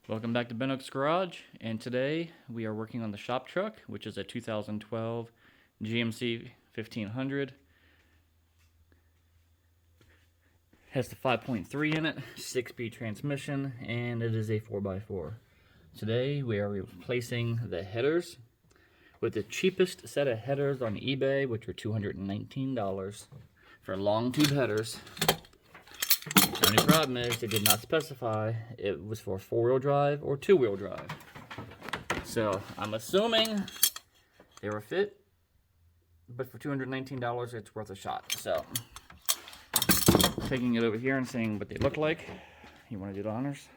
Welcome back to Ben Oak's Garage, and today we are working on the shop truck, which is a 2012 GMC 1500. Has the 5.3 in it, 6-speed transmission, and it is a 4x4. Today we are replacing the headers with the cheapest set of headers on eBay, which are $219 for long tube headers. The only problem is they did not specify it was for 4-wheel drive or 2-wheel drive. So I'm assuming they were fit, but for $219 it's worth a shot. So taking it over here and seeing what they look like. You want to do the honors?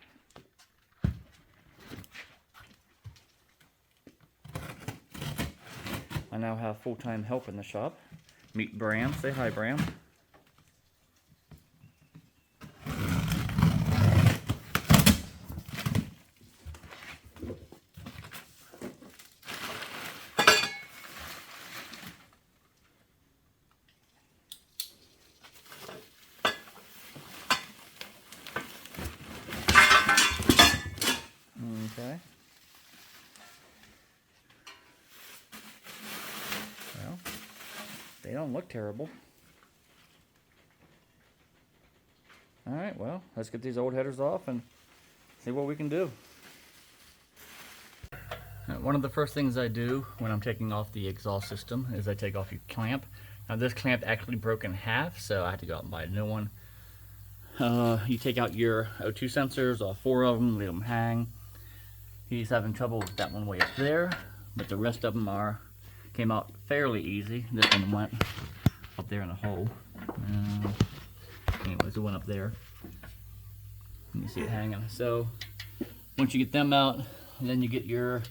I now have full-time help in the shop. Meet Bram. Say hi, Bram. Okay. Well, they don't look terrible. Alright, well, let's get these old headers off and see what we can do. One of the first things I do when I'm taking off the exhaust system is I take off your clamp. Now this clamp actually broke in half, so I had to go out and buy a new one. You take out your O2 sensors, all 4 of them, leave them hang. He's having trouble with that one way up there, but the rest of them came out fairly easy. This one went up there in a hole. Anyways, it went up there. You see it hanging. So once you get them out, then you get your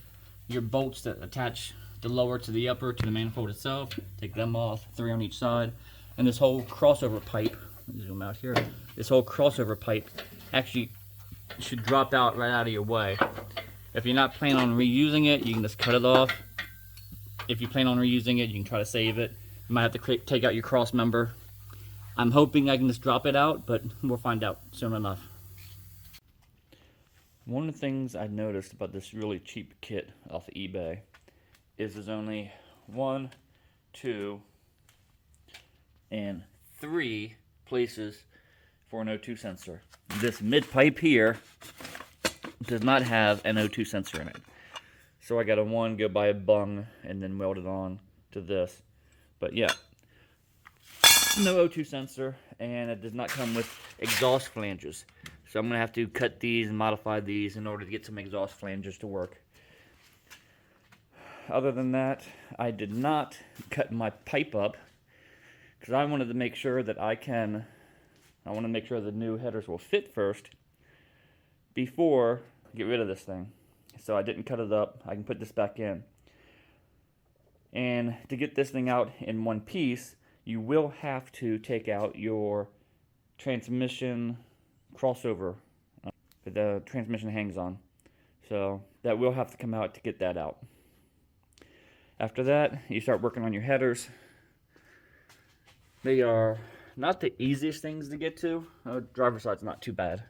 bolts that attach the lower to the upper to the manifold itself. Take them off, 3 on each side, and this whole crossover pipe. Let me zoom out here. This whole crossover pipe actually should drop out right out of your way. If you're not planning on reusing it, you can just cut it off. If you plan on reusing it, you can try to save it. You might have to take out your cross member. I'm hoping I can just drop it out, but we'll find out soon enough. One of the things I noticed about this really cheap kit off of eBay is there's only 1, 2, and 3 places for an O2 sensor. This mid pipe here does not have an O2 sensor in it. So I got to go buy a bung and then weld it on to this. But yeah, no O2 sensor, and it does not come with exhaust flanges. So I'm going to have to cut these and modify these in order to get some exhaust flanges to work. Other than that, I did not cut my pipe up because I wanted to make sure that I want to make sure the new headers will fit first before I get rid of this thing. So I didn't cut it up. I can put this back in. And to get this thing out in one piece, you will have to take out your transmission crossover that the transmission hangs on. So that will have to come out to get that out. After that, you start working on your headers. They are not the easiest things to get to. Driver's side's not too bad.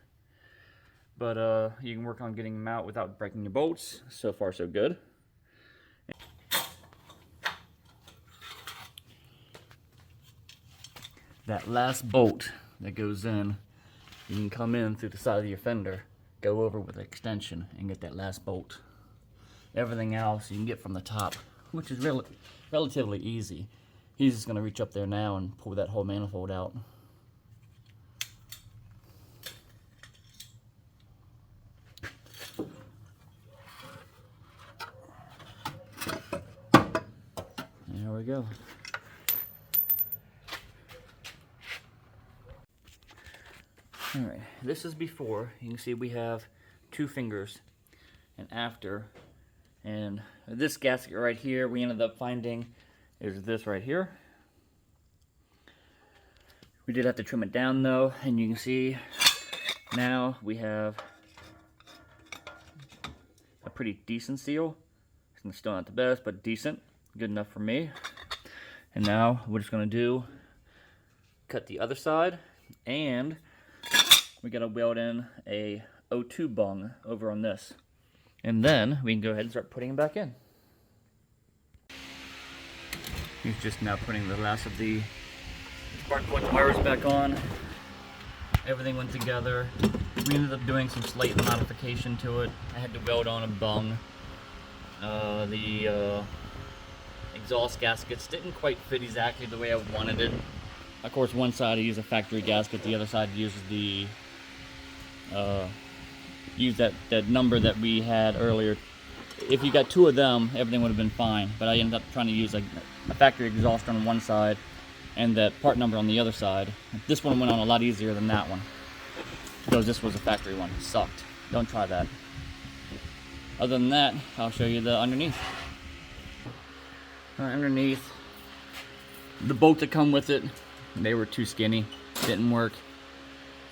But you can work on getting them out without breaking your bolts. So far, so good. That last bolt that goes in, you can come in through the side of your fender, go over with an extension, and get that last bolt. Everything else you can get from the top, which is relatively easy. He's just going to reach up there now and pull that whole manifold out. There we go. Alright, this is before. You can see we have 2 fingers and after. And this gasket right here, we ended up finding is this right here. We did have to trim it down though, and you can see now we have a pretty decent seal. It's still not the best, but decent. Good enough for me. And now we're just going to do cut the other side, and we got to weld in a O2 bung over on this. And then we can go ahead and start putting them back in. He's just now putting the last of the spark plug wires back on. Everything went together. We ended up doing some slight modification to it. I had to weld on a bung. The exhaust gaskets didn't quite fit exactly the way I wanted it. Of course, one side I used a factory gasket, the other side uses the that number that we had earlier. If you got two of them, everything would have been fine. But I ended up trying to use like a factory exhaust on one side and that part number on the other side. This one went on a lot easier than that one because this was a factory one. It sucked. Don't try that. Other than that, I'll show you the underneath. Underneath, the bolts that come with it, they were too skinny. Didn't work.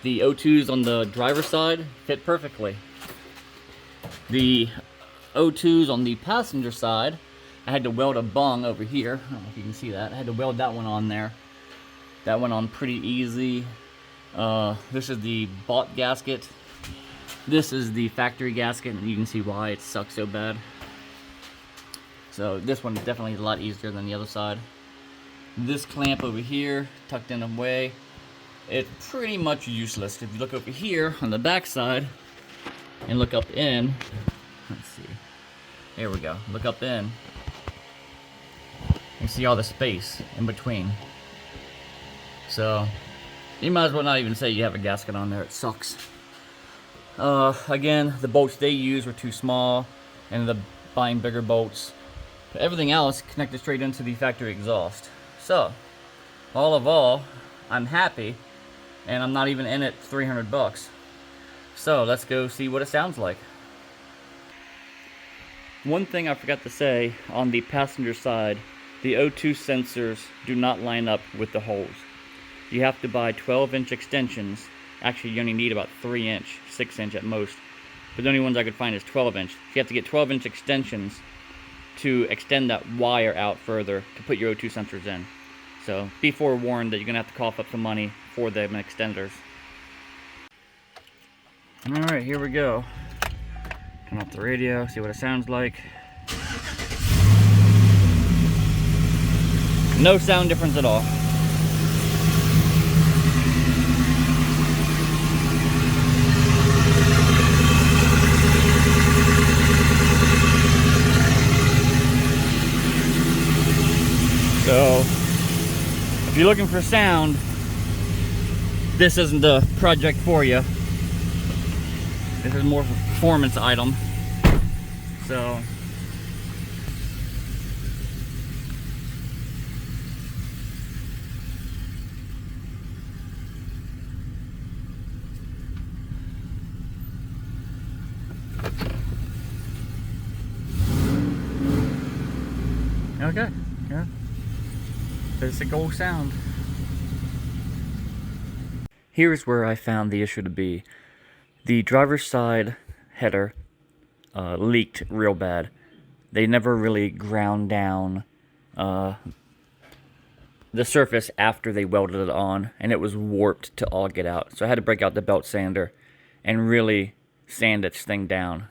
The O2s on the driver's side fit perfectly. The O2s on the passenger side, I had to weld a bung over here. I don't know if you can see that. I had to weld that one on there. That went on pretty easy. This is the bought gasket. This is the factory gasket, and you can see why it sucks so bad. So this one is definitely a lot easier than the other side. This clamp over here, tucked in away, it's pretty much useless. If you look over here on the back side and look up in, let's see, there we go, look up in, you see all the space in between. So you might as well not even say you have a gasket on there, it sucks. Again, the bolts they used were too small, and the buying bigger bolts. But everything else connected straight into the factory exhaust. So, all of all, I'm happy, and I'm not even in it 300 bucks. So let's go see what it sounds like. One thing I forgot to say, on the passenger side, the O2 sensors do not line up with the holes. You have to buy 12-inch extensions. Actually, you only need about 3-inch, 6-inch at most. But the only ones I could find is 12-inch. So you have to get 12-inch extensions to extend that wire out further to put your O2 sensors in. So be forewarned that you're going to have to cough up some money for them extenders. Alright, here we go. Turn off the radio, see what it sounds like. No sound difference at all. So, if you're looking for sound, this isn't the project for you. This is more of a performance item. So, okay, yeah. Basic old sound. Here's where I found the issue to be. The driver's side header leaked real bad. They never really ground down the surface after they welded it on, and it was warped to all get out. So I had to break out the belt sander and really sand this thing down.